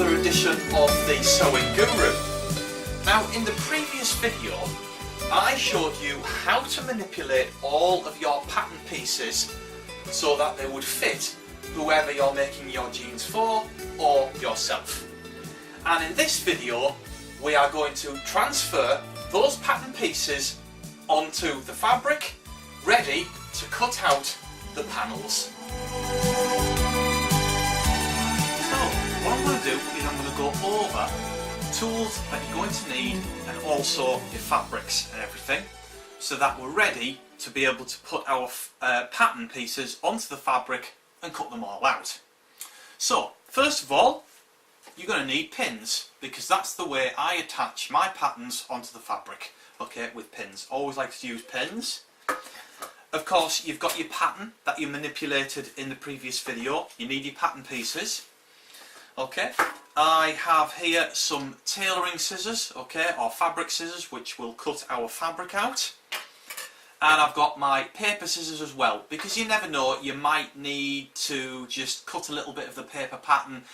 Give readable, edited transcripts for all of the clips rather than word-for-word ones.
another edition of the Sewing Guru. Now, in the previous video I showed you how to manipulate all of your pattern pieces so that they would fit whoever you're making your jeans for or yourself. And in this video we are going to transfer those pattern pieces onto the fabric, ready to cut out the panels. What I'm going to do is I'm going to go over tools that you're going to need and also your fabrics and everything, so that we're ready to be able to put our pattern pieces onto the fabric and cut them all out. So first of all, you're going to need pins, because that's the way I attach my patterns onto the fabric. Okay, with pins. Always like to use pins. Of course, you've got your pattern that you manipulated in the previous video. You need your pattern pieces. Okay, I have here some tailoring scissors, okay, or fabric scissors, which will cut our fabric out. And I've got my paper scissors as well, because you never know, you might need to just cut a little bit of the paper pattern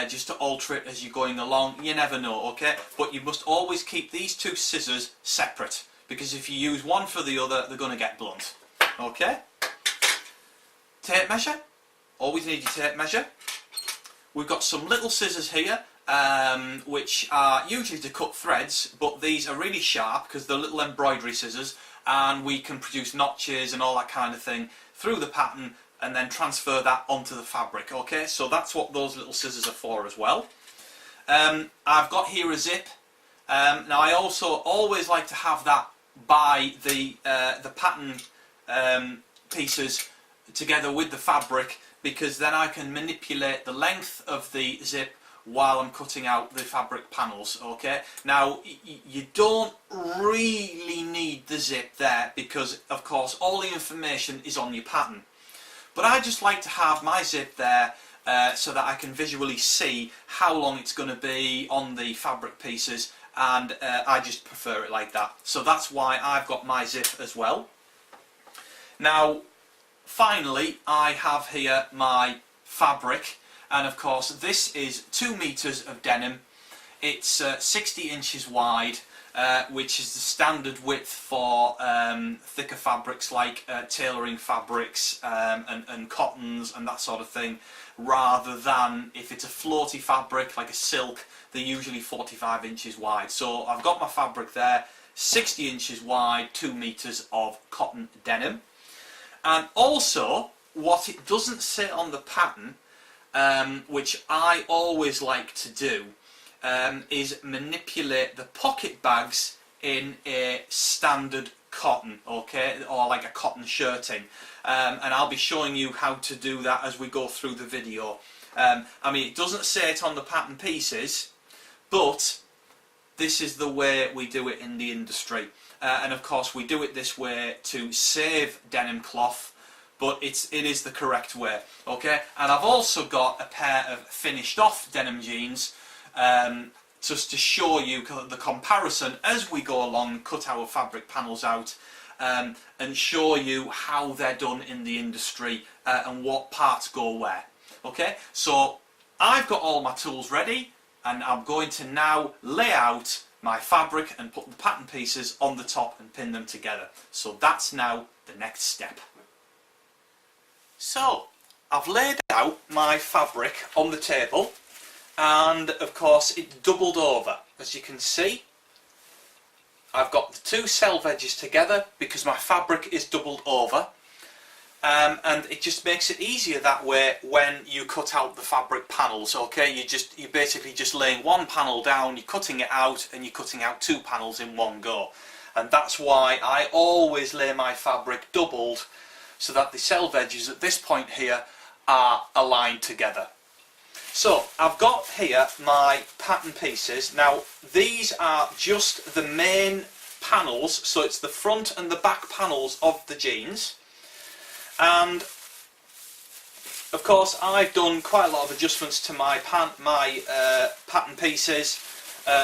just to alter it as you're going along. You never know, okay, but you must always keep these two scissors separate, because if you use one for the other, they're going to get blunt. Okay, tape measure, always need your tape measure. We've got some little scissors here, which are usually to cut threads, but these are really sharp because they're little embroidery scissors, and we can produce notches and all that kind of thing through the pattern and then transfer that onto the fabric. Okay, so that's what those little scissors are for as well. I've got here a zip. Now I also always like to have that by the pattern pieces together with the fabric, because then I can manipulate the length of the zip while I'm cutting out the fabric panels. Okay, now you don't really need the zip there, because of course all the information is on your pattern, but I just like to have my zip there so that I can visually see how long it's going to be on the fabric pieces, and I just prefer it like that. So that's why I've got my zip as well. Now finally, I have here my fabric, and of course this is 2 meters of denim. It's 60 inches wide, which is the standard width for thicker fabrics like tailoring fabrics and cottons and that sort of thing, rather than if it's a floaty fabric like a silk, they're usually 45 inches wide. So I've got my fabric there, 60 inches wide, 2 meters of cotton denim. And also, what it doesn't say on the pattern, which I always like to do, is manipulate the pocket bags in a standard cotton, okay, or like a cotton shirting. And I'll be showing you how to do that as we go through the video. I mean, it doesn't say it on the pattern pieces, but this is the way we do it in the industry. And of course we do it this way to save denim cloth, but it is the correct way. Okay, and I've also got a pair of finished off denim jeans, just to show you the comparison as we go along, cut our fabric panels out, and show you how they're done in the industry and what parts go where. Okay, so I've got all my tools ready, and I'm going to now lay out my fabric and put the pattern pieces on the top and pin them together. So that's now the next step. So I've laid out my fabric on the table, and of course it's doubled over. As you can see, I've got the two self edges together because my fabric is doubled over, and it just makes it easier that way when you cut out the fabric panels. Okay, you're basically just laying one panel down, you're cutting it out, and you're cutting out two panels in one go. And that's why I always lay my fabric doubled, so that the self edges at this point here are aligned together. So I've got here my pattern pieces. Now these are just the main panels, so it's the front and the back panels of the jeans. And of course I've done quite a lot of adjustments to my pattern pieces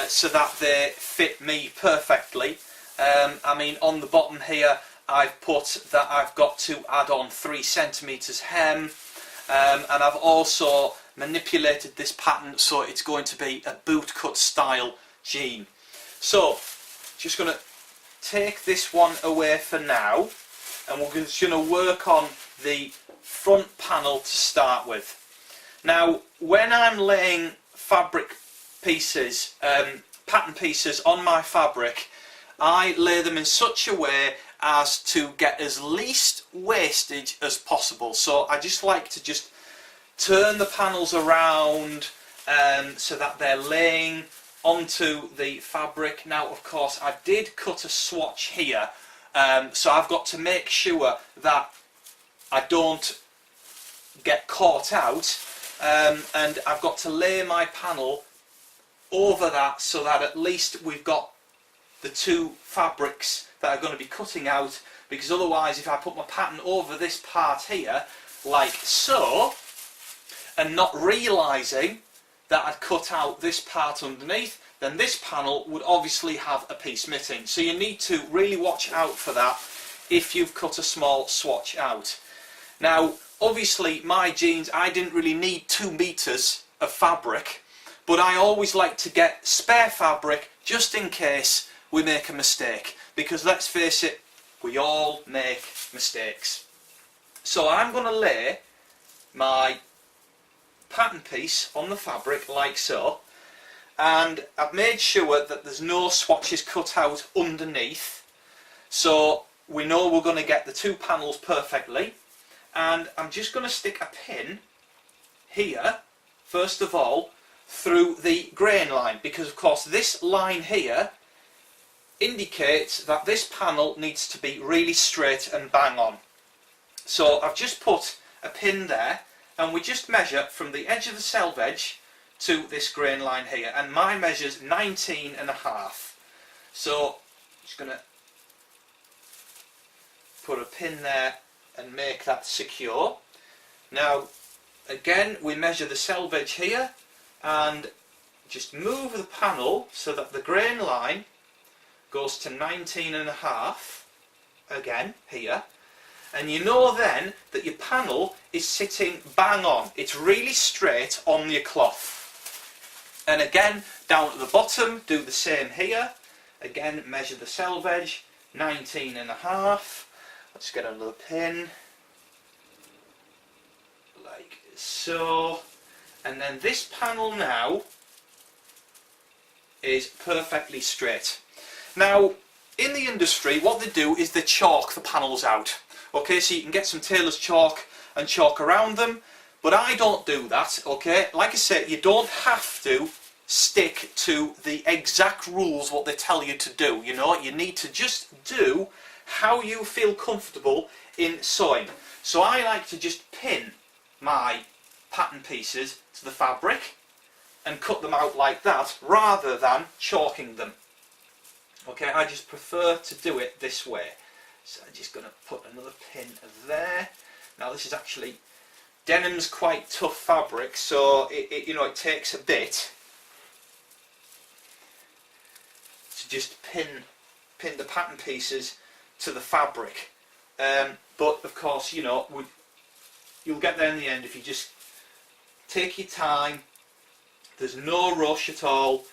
so that they fit me perfectly. I mean, on the bottom here I've put that I've got to add on 3 centimeters hem, and I've also manipulated this pattern so it's going to be a bootcut style jean. So just going to take this one away for now, and we're just going to work on the front panel to start with. Now when I'm laying fabric pieces, pattern pieces on my fabric, I lay them in such a way as to get as least wastage as possible. So I just like to just turn the panels around so that they're laying onto the fabric. Now of course I did cut a swatch here, so I've got to make sure that I don't get caught out, and I've got to lay my panel over that so that at least we've got the two fabrics that are going to be cutting out, because otherwise if I put my pattern over this part here like so and not realising that I'd cut out this part underneath, then this panel would obviously have a piece missing. So you need to really watch out for that if you've cut a small swatch out. Now obviously my jeans, I didn't really need 2 meters of fabric, but I always like to get spare fabric just in case we make a mistake, because let's face it, we all make mistakes. So I'm going to lay my pattern piece on the fabric like so, and I've made sure that there's no swatches cut out underneath, so we know we're going to get the 2 panels perfectly. And I'm just going to stick a pin here first of all through the grain line, because of course this line here indicates that this panel needs to be really straight and bang on. So I've just put a pin there, and we just measure from the edge of the selvage to this grain line here, and mine measures 19.5. So I'm just going to put a pin there and make that secure. Now again we measure the selvage here and just move the panel so that the grain line goes to 19.5 again here, and you know then that your panel is sitting bang on, it's really straight on your cloth. And again down at the bottom do the same here, again measure the selvage 19.5. Let's get another pin like so, and then this panel now is perfectly straight. Now in the industry what they do is they chalk the panels out, okay, so you can get some tailor's chalk and chalk around them, but I don't do that, okay. Like I said, you don't have to stick to the exact rules what they tell you to do, you know, you need to just do how you feel comfortable in sewing. So I like to just pin my pattern pieces to the fabric and cut them out like that rather than chalking them. Okay, I just prefer to do it this way. So I'm just going to put another pin there. Now this is actually, denim's quite tough fabric, so you know, it takes a bit to just pin the pattern pieces to the fabric. But of course, you know, you'll get there in the end if you just take your time. There's no rush at all.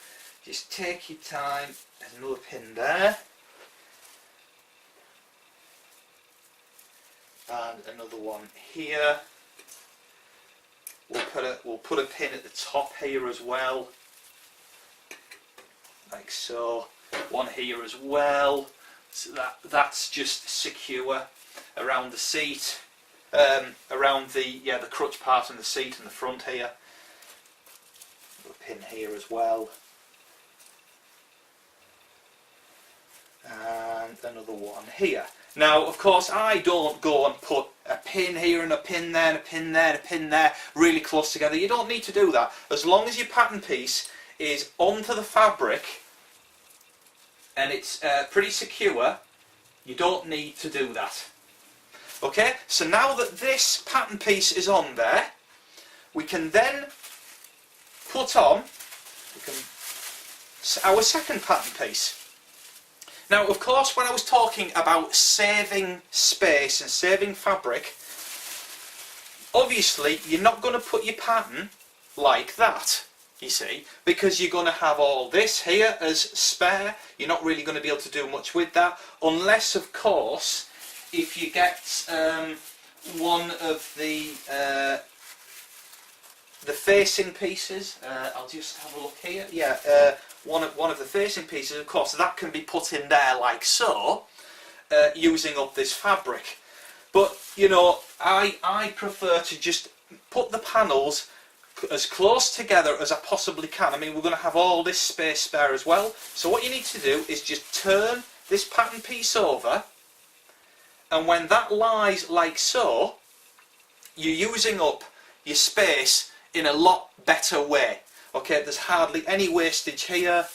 Just take your time. There's another pin there. And another one here. We'll put a pin at the top here as well. Like so. One here as well. So that's just secure around the seat. Around the crutch part and the seat and the front here. A pin here as well, and another one here. Now of course I don't go and put a pin here and a pin there and a pin there and a pin there really close together. You don't need to do that. As long as your pattern piece is onto the fabric and it's pretty secure, you don't need to do that. Okay, so now that this pattern piece is on there, we can then put on our second pattern piece. Now of course when I was talking about saving space and saving fabric, obviously you're not going to put your pattern like that, you see, because you're going to have all this here as spare. You're not really going to be able to do much with that, unless of course if you get one of the facing pieces. I'll just have a look here. Yeah, one of the facing pieces, of course, that can be put in there like so, using up this fabric. But you know, I prefer to just put the panels as close together as I possibly can. I mean, we're going to have all this space spare as well. So what you need to do is just turn this pattern piece over, and when that lies like so, you're using up your space in a lot better way. Okay, there's hardly any wastage here,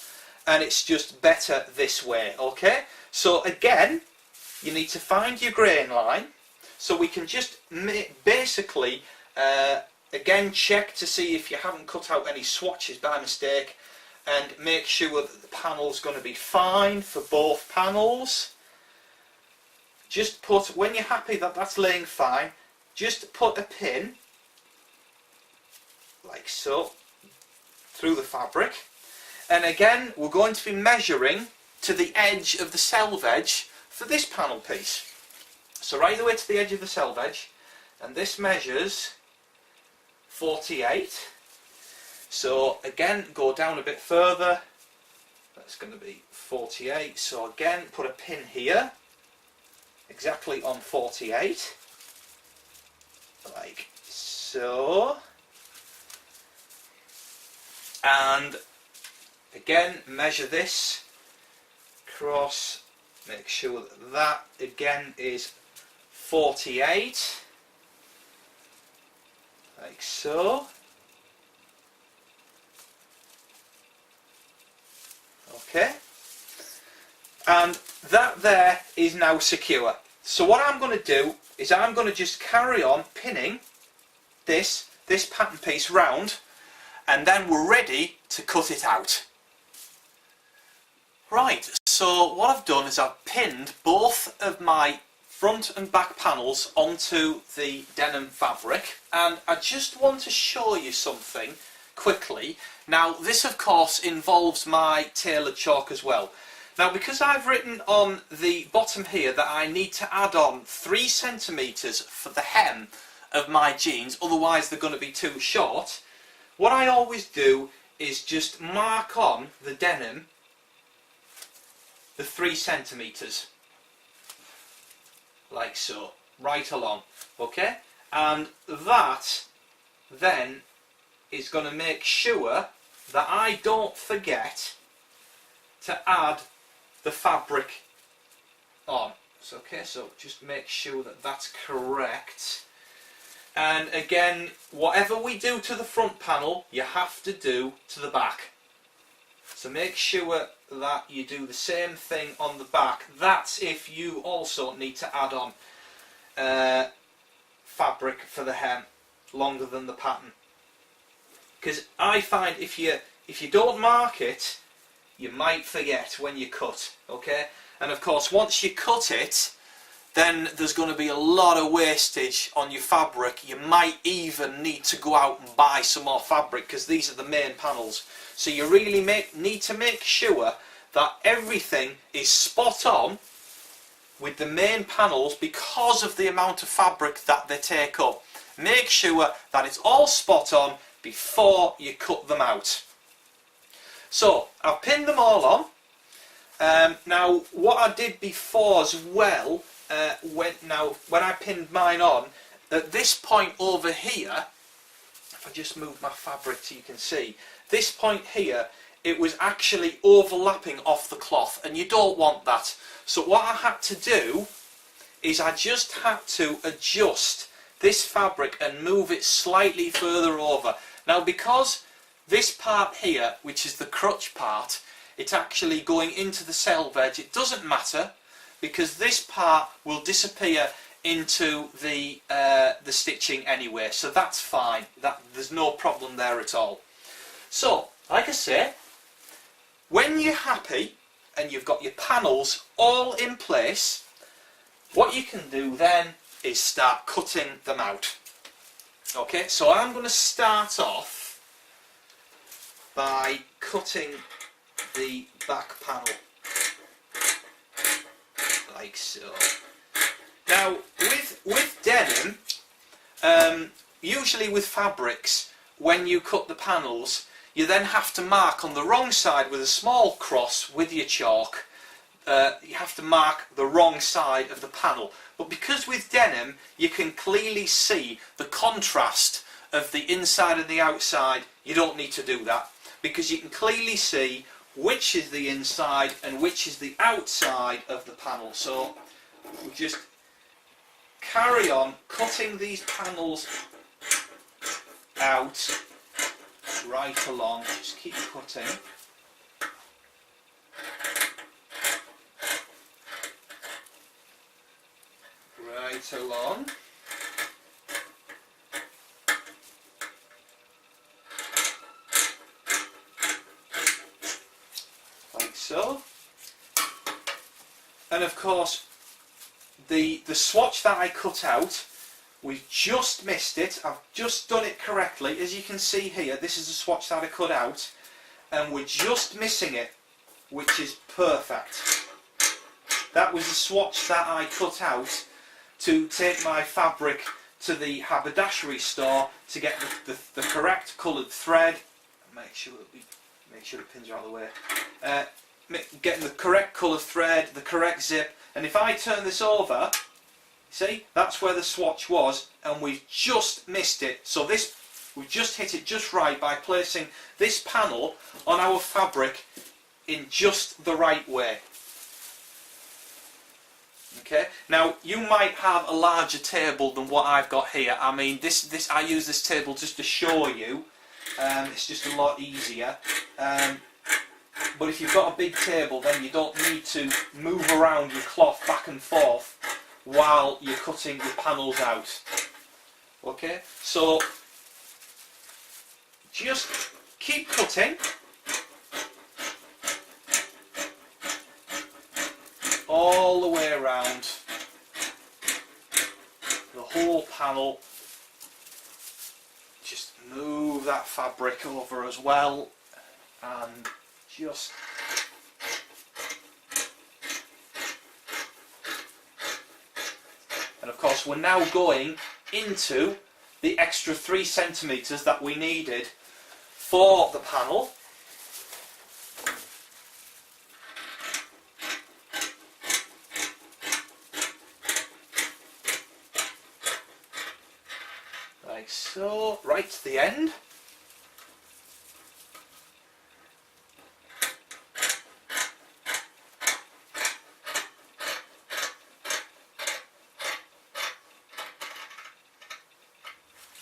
and it's just better this way. Okay, so again, you need to find your grain line. So we can just basically again check to see if you haven't cut out any swatches by mistake, and make sure that the panel's going to be fine for both panels. Just put, when you're happy that that's laying fine, just put a pin like so through the fabric, and again we're going to be measuring to the edge of the selvage for this panel piece. So right the way to the edge of the selvage, and this measures 48. So again, go down a bit further, that's going to be 48. So again, put a pin here exactly on 48 like so, and again measure this across, make sure that that again is 48 like so. Okay, and that there is now secure. So what I'm going to do is I'm going to just carry on pinning this pattern piece round, and then we're ready to cut it out. Right, so what I've done is I've pinned both of my front and back panels onto the denim fabric, and I just want to show you something quickly. Now this of course involves my tailored chalk as well. Now because I've written on the bottom here that I need to add on 3 centimeters for the hem of my jeans, otherwise they're going to be too short, what I always do is just mark on the denim the 3 centimeters like so, right along, okay, and that then is going to make sure that I don't forget to add the fabric on. So, okay, so just make sure that that's correct. And again, whatever we do to the front panel, you have to do to the back. So make sure that you do the same thing on the back. That's if you also need to add on fabric for the hem longer than the pattern. Because I find if you don't mark it, you might forget when you cut, okay? And of course, once you cut it, then there's going to be a lot of wastage on your fabric. You might even need to go out and buy some more fabric, because these are the main panels. So you really need to make sure that everything is spot on with the main panels because of the amount of fabric that they take up. Make sure that it's all spot on before you cut them out. So I've pinned them all on. Now what I did before as well, when I pinned mine on, at this point over here, if I just move my fabric so you can see, this point here, it was actually overlapping off the cloth, and you don't want that. So what I had to do is I just had to adjust this fabric and move it slightly further over. Now because this part here, which is the crutch part, it's actually going into the selvage, it doesn't matter, because this part will disappear into the stitching anyway, so that's fine. There's no problem there at all. So, like I say, when you're happy and you've got your panels all in place, what you can do then is start cutting them out. Okay, so I'm going to start off by cutting the back panel like so. Now with denim, usually with fabrics, when you cut the panels, you then have to mark on the wrong side with a small cross with your chalk. You have to mark the wrong side of the panel. But because with denim you can clearly see the contrast of the inside and the outside, you don't need to do that, because you can clearly see which is the inside and which is the outside of the panel. So we'll just carry on cutting these panels out right along. Just keep cutting. Right along. Like so. And of course the swatch that I cut out, we just missed it. I've just done it correctly. As you can see here, this is the swatch that I cut out, and we're just missing it, which is perfect. That was the swatch that I cut out to take my fabric to the haberdashery store to get the correct coloured thread. Make sure the pins are out of the way. Getting the correct colour thread, the correct zip, and if I turn this over, see, that's where the swatch was, and we've just missed it. So we've just hit it just right by placing this panel on our fabric in just the right way. Okay. Now you might have a larger table than what I've got here. I mean, I use this table just to show you. It's just a lot easier. But if you've got a big table, then you don't need to move around your cloth back and forth while you're cutting the panels out. Okay, so just keep cutting. All the way around the whole panel. Just move that fabric over as well, and just and of course we're now going into the extra 3 centimeters that we needed for the panel. Like so, right to the end.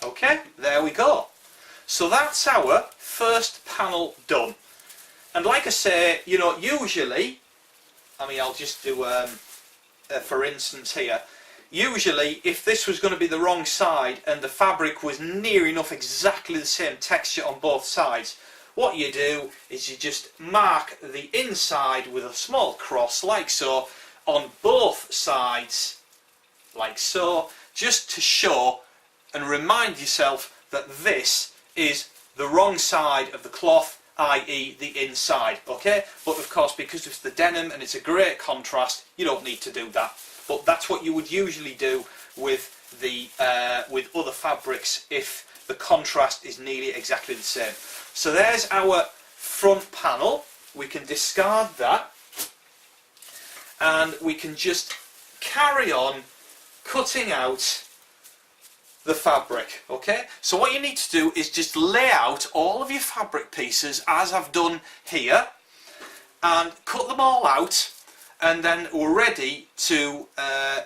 Okay, there we go. So that's our first panel done. And like I say, you know, usually, I mean, I'll just do for instance here, usually if this was going to be the wrong side and the fabric was near enough exactly the same texture on both sides, what you do is you just mark the inside with a small cross like so on both sides, like so, just to show and remind yourself that this is the wrong side of the cloth, i.e. the inside. Okay, but of course because it's the denim and it's a great contrast, you don't need to do that. But that's what you would usually do with the with other fabrics if the contrast is nearly exactly the same. So there's our front panel. We can discard that, and we can just carry on cutting out the fabric. Okay, so what you need to do is just lay out all of your fabric pieces as I've done here, and cut them all out, and then we're ready to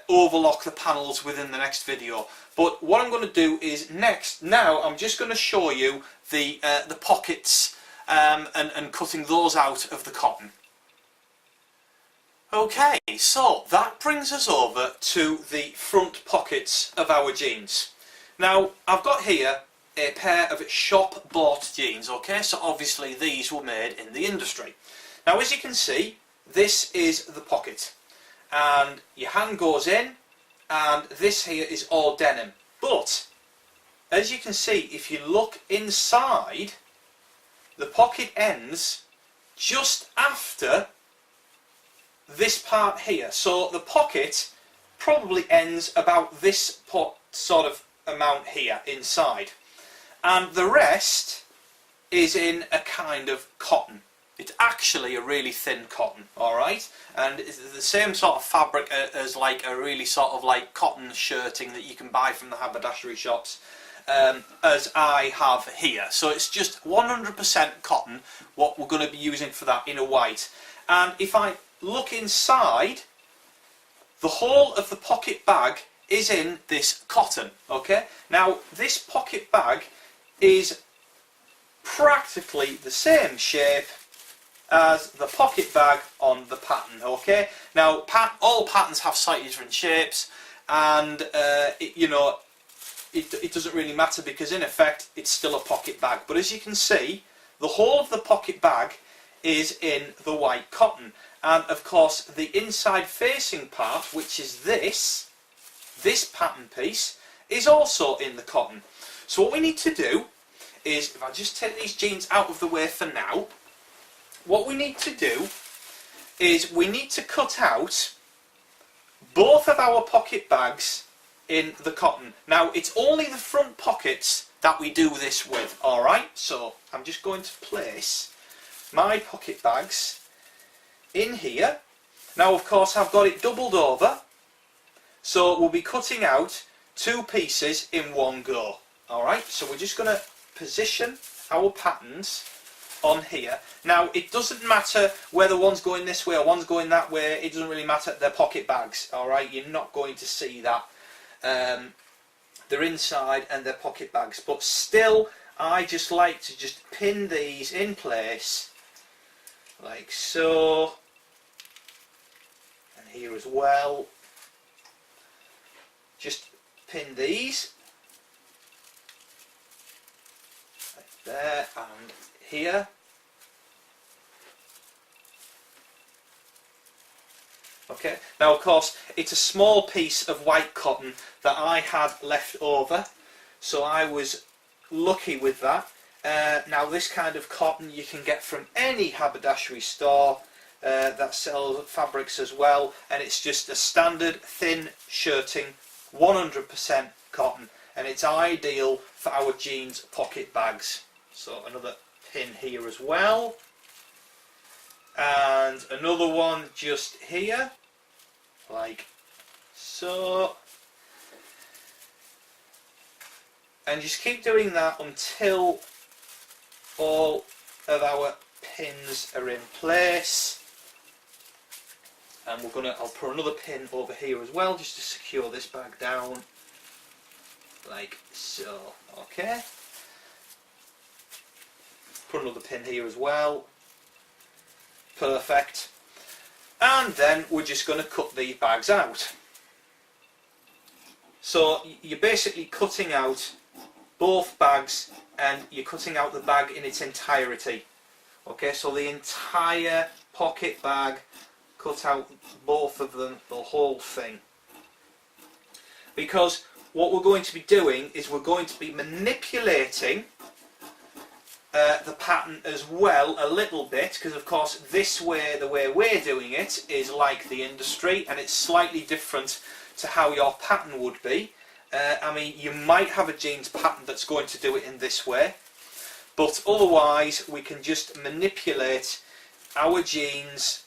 overlock the panels within the next video. But what I'm going to do is now I'm just going to show you the pockets and cutting those out of the cotton. Okay, so that brings us over to the front pockets of our jeans. Now I've got here a pair of shop bought jeans, okay, so obviously these were made in the industry. Now as you can see, this is the pocket, and your hand goes in, and this here is all denim. But as you can see, if you look inside the pocket ends just after this part here. So the pocket probably ends about this sort of amount here inside, and the rest is in a kind of cotton. It's actually a really thin cotton, alright, and it's the same sort of fabric as like a really sort of like cotton shirting that you can buy from the haberdashery shops, as I have here. So it's just 100% cotton, what we're going to be using for that in a white. And if I look inside, the whole of the pocket bag is in this cotton, okay? Now this pocket bag is practically the same shape as the pocket bag on the pattern, okay? Now all patterns have slightly different shapes, and it doesn't really matter, because in effect it's still a pocket bag. But as you can see, the whole of the pocket bag is in the white cotton, and of course the inside facing part, which is this pattern piece, is also in the cotton. So what we need to do is, if I just take these jeans out of the way for now, what we need to do is we need to cut out both of our pocket bags in the cotton. Now it's only the front pockets that we do this with, alright? So I'm just going to place my pocket bags in here. Now of course I've got it doubled over, so we'll be cutting out two pieces in one go. Alright, so we're just going to position our patterns on here. Now it doesn't matter whether one's going this way or one's going that way, it doesn't really matter, they're pocket bags, alright? You're not going to see that. They're inside and they're pocket bags, but still I just like to just pin these in place like so, and here as well. Just pin these like there and here. Okay, now of course it's a small piece of white cotton that I had left over, so I was lucky with that. Now this kind of cotton you can get from any haberdashery store that sells fabrics as well, and it's just a standard thin shirting 100% cotton, and it's ideal for our jeans pocket bags. So another pin here as well, and another one just here like so, and just keep doing that until all of our pins are in place. And I'll put another pin over here as well just to secure this bag down like so. Okay, put another pin here as well. Perfect. And then we're just going to cut these bags out. So you're basically cutting out both bags, and you're cutting out the bag in its entirety. Okay, so the entire pocket bag, cut out both of them, the whole thing. Because what we're going to be doing is we're going to be manipulating the pattern as well a little bit, because of course this way, the way we're doing it, is like the industry, and it's slightly different to how your pattern would be. I mean, you might have a jeans pattern that's going to do it in this way, but otherwise we can just manipulate our jeans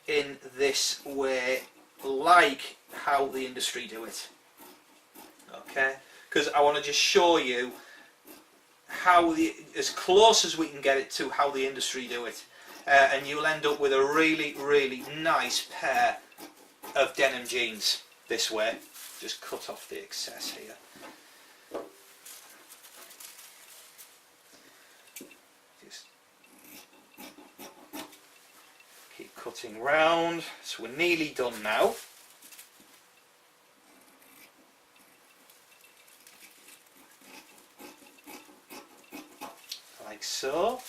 in this way like how the industry do it. Okay, because I want to just show you how as close as we can get it to how the industry do it, and you'll end up with a really nice pair of denim jeans this way. Just cut off the excess here. Just keep cutting round. So we're nearly done now. Like so,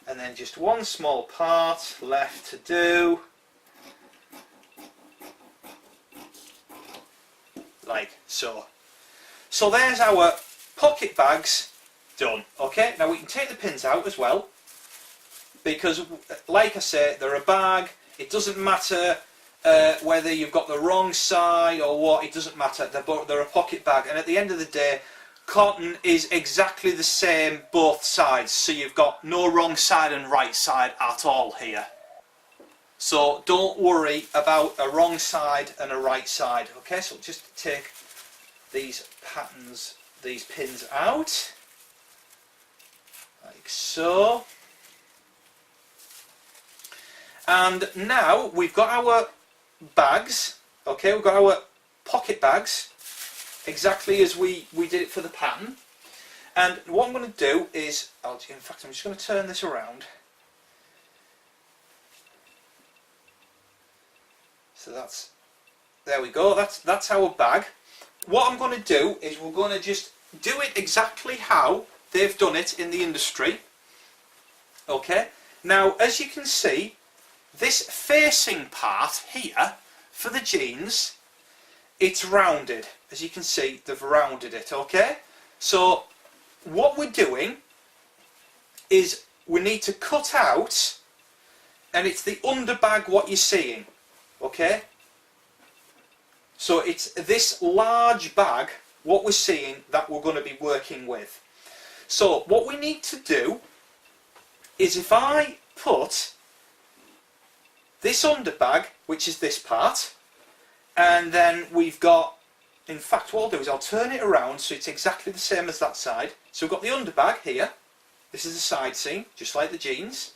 and then just one small part left to do, like so. So there's our pocket bags done. Okay, now we can take the pins out as well, because like I say, they're a bag. It doesn't matter whether you've got the wrong side or what, it doesn't matter. They're a pocket bag, and at the end of the day, cotton is exactly the same both sides, so you've got no wrong side and right side at all here. So don't worry about a wrong side and a right side. Okay, so just take these patterns, these pins out, like so. And now we've got our bags, okay, we've got our pocket bags, exactly as we did it for the pattern. And what I'm going to do is, in fact I'm just going to turn this around. So there we go, that's our bag. What I'm going to do is we're going to just do it exactly how they've done it in the industry. Okay, now as you can see, this facing part here for the jeans, it's rounded. As you can see, they've rounded it, okay? So what we're doing is we need to cut out, and it's the underbag what you're seeing, okay? So it's this large bag, what we're seeing, that we're going to be working with. So what we need to do is, if I put this underbag, which is this part, and then we've got, in fact what I'll do is I'll turn it around so it's exactly the same as that side. So we've got the underbag here, this is the side seam, just like the jeans,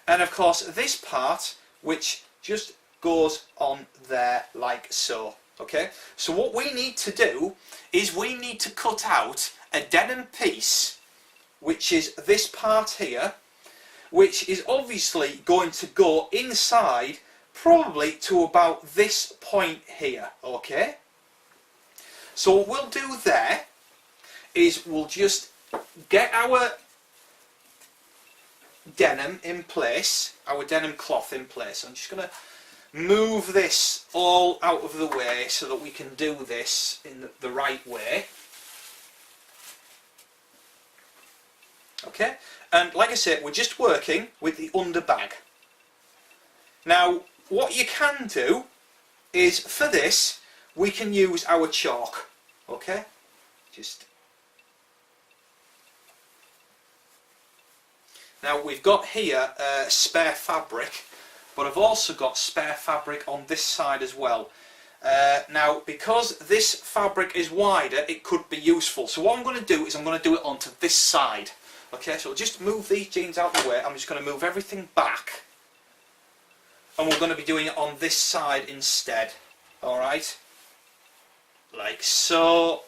and of course this part which just goes on there like so. Okay, so what we need to do is we need to cut out a denim piece, which is this part here, which is obviously going to go inside probably to about this point here. Okay, so what we'll do there is we'll just get our denim in place, our denim cloth in place. I'm just going to move this all out of the way so that we can do this in the right way. Okay, and like I said, we're just working with the underbag. Now what you can do is, for this we can use our chalk. Okay, just now we've got here spare fabric, but I've also got spare fabric on this side as well. Now because this fabric is wider, it could be useful, so what I'm going to do is I'm going to do it onto this side. Okay, so just move these jeans out of the way. I'm just going to move everything back, and we're going to be doing it on this side instead. Alright, like so.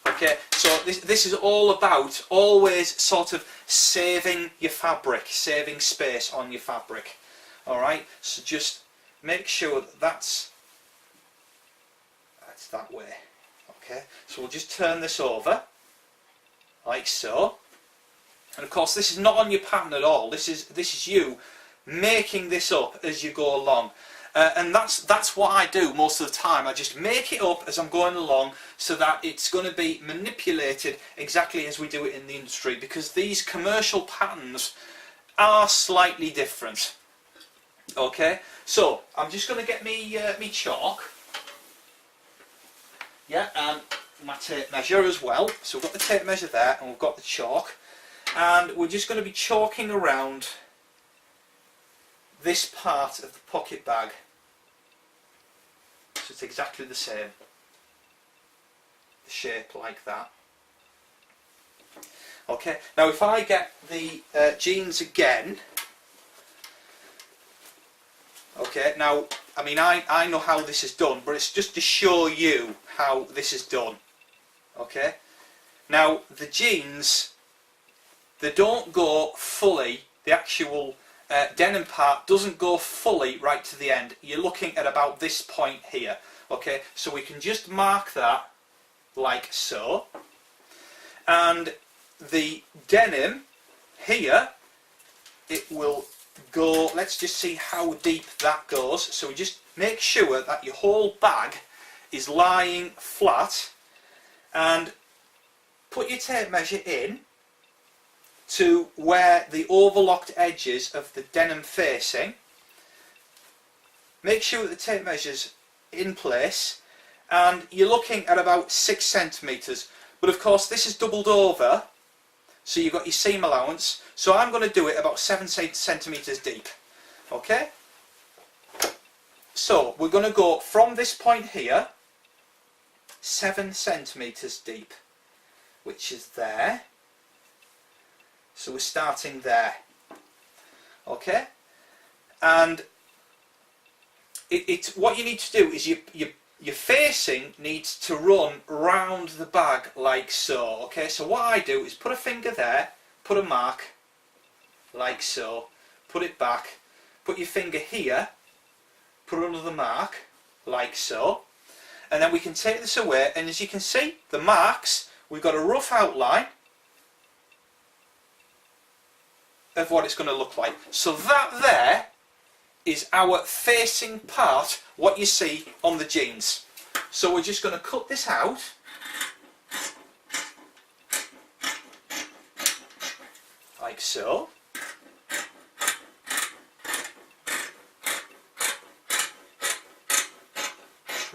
Okay, so this is all about always sort of saving your fabric, saving space on your fabric. Alright, so just make sure that that's that way. Okay, so we'll just turn this over like so. And of course this is not on your pattern at all, this is you making this up as you go along. And that's what I do most of the time. I just make it up as I'm going along so that it's going to be manipulated exactly as we do it in the industry, because these commercial patterns are slightly different. Okay, so I'm just going to get me chalk, yeah, and my tape measure as well. So we've got the tape measure there, and we've got the chalk, and we're just going to be chalking around this part of the pocket bag, so it's exactly the same, the shape like that. Okay, now if I get the jeans again, okay, now I mean I know how this is done, but it's just to show you how this is done. Okay, now the jeans, they don't go fully, the actual denim part doesn't go fully right to the end. You're looking at about this point here. Okay, so we can just mark that like so, and the denim here, it will go, let's just see how deep that goes. So we just make sure that your whole bag is lying flat, and put your tape measure in to where the overlocked edges of the denim facing. Make sure that the tape measure's in place, and you're looking at about 6 centimetres. But of course this is doubled over, so you've got your seam allowance. So I'm going to do it about 7 centimetres deep. Okay? So we're going to go from this point here, 7 centimetres deep, which is there. So we're starting there. Okay? And what you need to do is your facing needs to run round the bag like so. Okay, so what I do is put a finger there, put a mark like so, put it back, put your finger here, put another mark like so, and then we can take this away, and as you can see, the marks, we've got a rough outline of what it's going to look like. So that there is our facing part, what you see on the jeans. So we're just going to cut this out. Like so.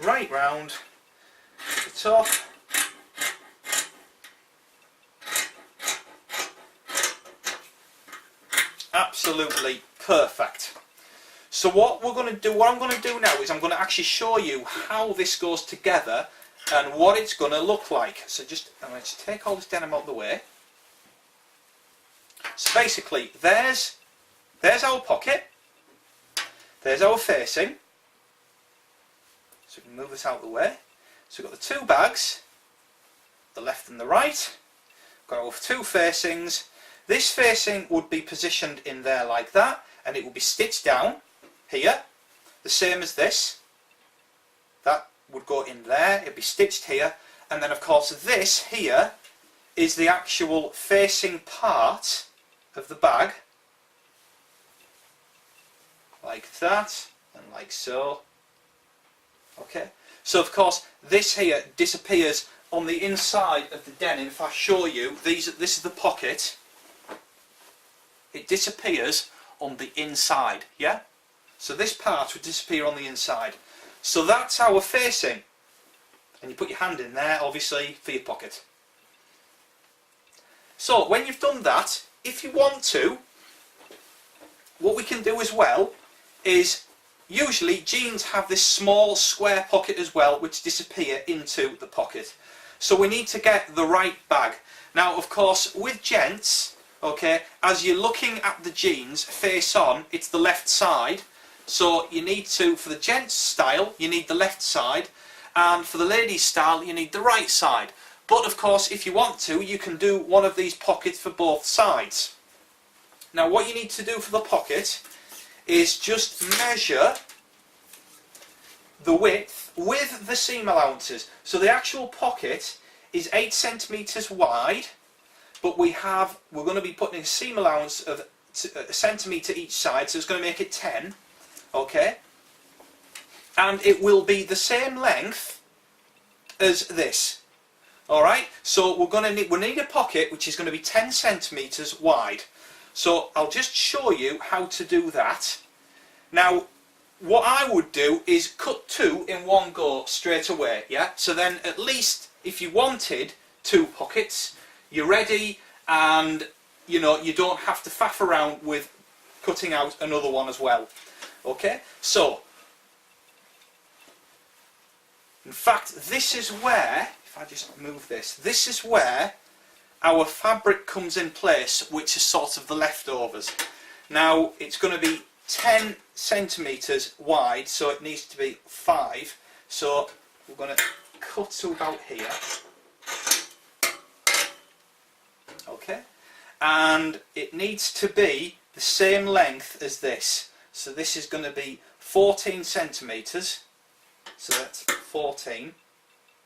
Right round the top. Absolutely perfect. So what I'm going to do now is I'm going to actually show you how this goes together and what it's going to look like. So I'm going to take all this denim out of the way. So basically, there's our pocket, there's our facing. So we can move this out of the way. So we've got the two bags, the left and the right. Got our two facings. This facing would be positioned in there like that, and it will be stitched down here, the same as this. That would go in there, it'd be stitched here, and then of course this here is the actual facing part of the bag, like that, and like so. Okay, so of course this here disappears on the inside of the denim. If I show you, this is the pocket. It disappears on the inside, yeah? So this part would disappear on the inside. So that's our facing. And you put your hand in there, obviously, for your pocket. So when you've done that, if you want to, what we can do as well is, usually jeans have this small square pocket as well, which disappear into the pocket. So we need to get the right bag. Now, of course, with gents, okay, as you're looking at the jeans face on, it's the left side. So you need to, for the gents style, you need the left side, and for the ladies style, you need the right side. But of course, if you want to, you can do one of these pockets for both sides. Now what you need to do for the pocket is just measure the width with the seam allowances. So the actual pocket is 8 centimetres wide, but we're going to be putting a seam allowance of a centimetre each side, so it's going to make it 10. Okay, and it will be the same length as this. Alright, so we'll need a pocket which is going to be 10 centimetres wide. So I'll just show you how to do that. Now what I would do is cut two in one go straight away, yeah? So then at least if you wanted two pockets, you're ready, and you know, you don't have to faff around with cutting out another one as well. Okay, so in fact this is where, if I just move this is where our fabric comes in place, which is sort of the leftovers. Now it's going to be 10 centimetres wide, so it needs to be 5, so we're going to cut to about here. Okay, and it needs to be the same length as this. So this is going to be 14 centimetres, so that's 14.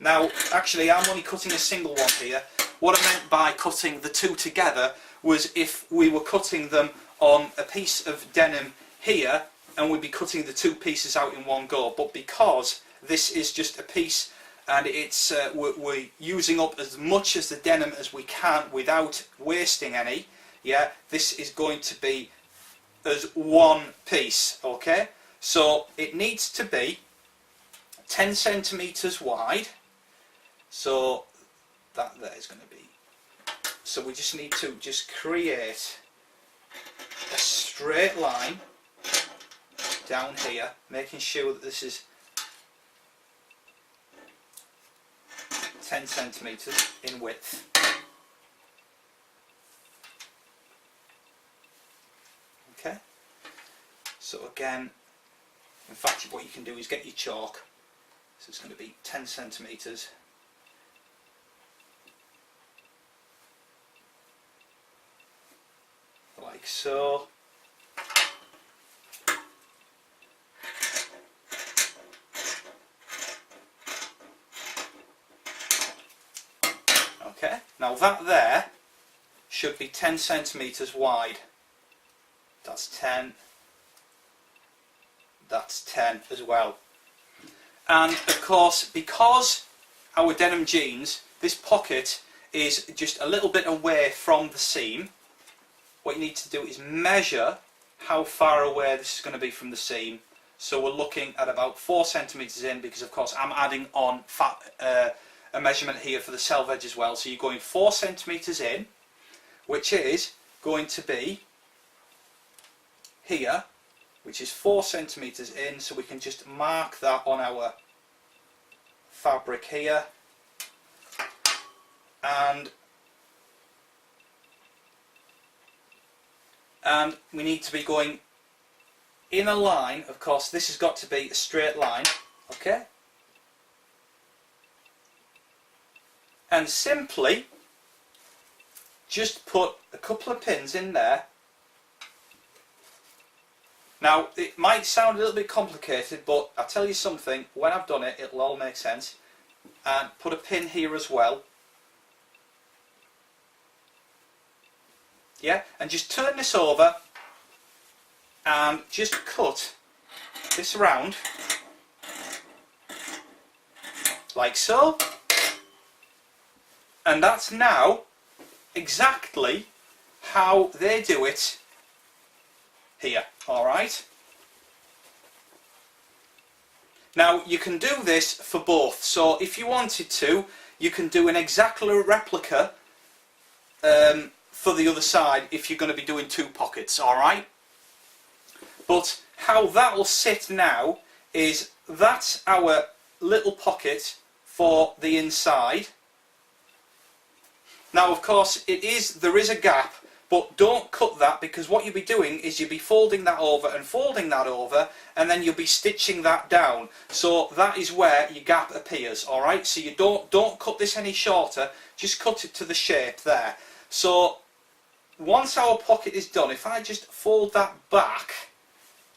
Now actually I'm only cutting a single one here. What I meant by cutting the two together was if we were cutting them on a piece of denim here, and we'd be cutting the two pieces out in one go, but because this is just a piece and it's we're using up as much as the denim as we can without wasting any. Yeah, this is going to be as one piece. Okay, so it needs to be 10 centimeters wide, so that there is going to be, so we just need to just create a straight line down here, making sure that this is 10 centimeters in width. Okay, so again, in fact what you can do is get your chalk, so it's going to be 10 centimeters like so. Okay, now that there should be 10 centimeters wide. That's 10. That's 10 as well. And of course, because our denim jeans, this pocket is just a little bit away from the seam, what you need to do is measure how far away this is going to be from the seam. So we're looking at about 4 centimeters in, because of course I'm adding on a measurement here for the selve edge as well. So you're going 4 centimeters in, which is going to be here, which is 4 centimeters in, so we can just mark that on our fabric here, and we need to be going in a line. Of course this has got to be a straight line, okay, and simply just put a couple of pins in there. Now it might sound a little bit complicated, but I'll tell you something, when I've done it it'll all make sense. And put a pin here as well. Yeah, and just turn this over and just cut this around like so, and that's now exactly how they do it here. Alright, now you can do this for both, so if you wanted to you can do an exactly replica for the other side if you're going to be doing 2 pockets. Alright, but how that will sit now is that's our little pocket for the inside. Now of course there is a gap, but don't cut that, because what you'll be doing is you'll be folding that over and folding that over, and then you'll be stitching that down. So that is where your gap appears. Alright, so you don't cut this any shorter, just cut it to the shape there. So once our pocket is done, if I just fold that back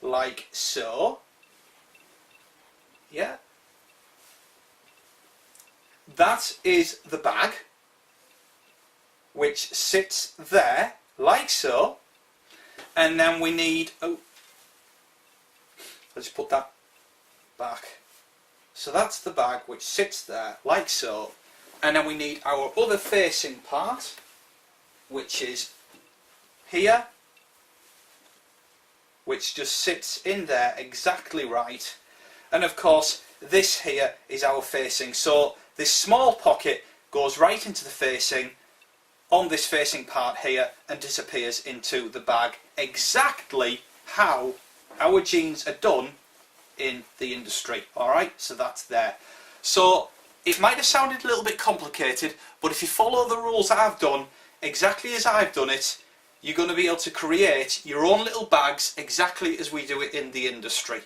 like so, yeah, that is the bag, which sits there like so, and then we need, let's put that back, so that's the bag which sits there like so, and then we need our other facing part, which is here, which just sits in there exactly right, and of course this here is our facing, so this small pocket goes right into the facing on this facing part here and disappears into the bag, exactly how our jeans are done in the industry. Alright, so that's there. So it might have sounded a little bit complicated, but if you follow the rules that I've done exactly as I've done it, you're going to be able to create your own little bags exactly as we do it in the industry.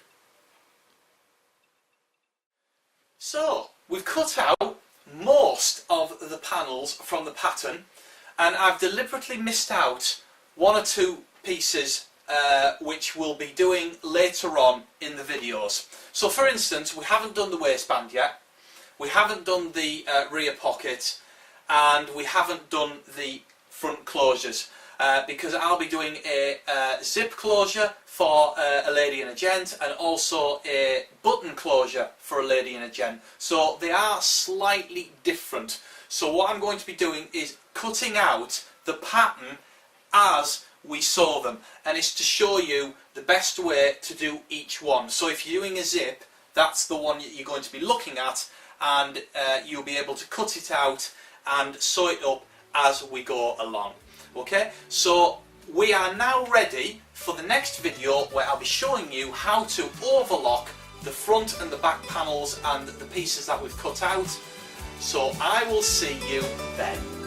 So we've cut out most of the panels from the pattern, and I've deliberately missed out 1 or 2 pieces which we'll be doing later on in the videos. So for instance, we haven't done the waistband yet, we haven't done the rear pocket, and we haven't done the front closures. because I'll be doing a zip closure for a lady and a gent, and also a button closure for a lady and a gent. So they are slightly different. So what I'm going to be doing is cutting out the pattern as we sew them, and it's to show you the best way to do each one. So if you're doing a zip, that's the one that you're going to be looking at, and you'll be able to cut it out and sew it up as we go along. Okay, so we are now ready for the next video, where I'll be showing you how to overlock the front and the back panels and the pieces that we've cut out. So I will see you then.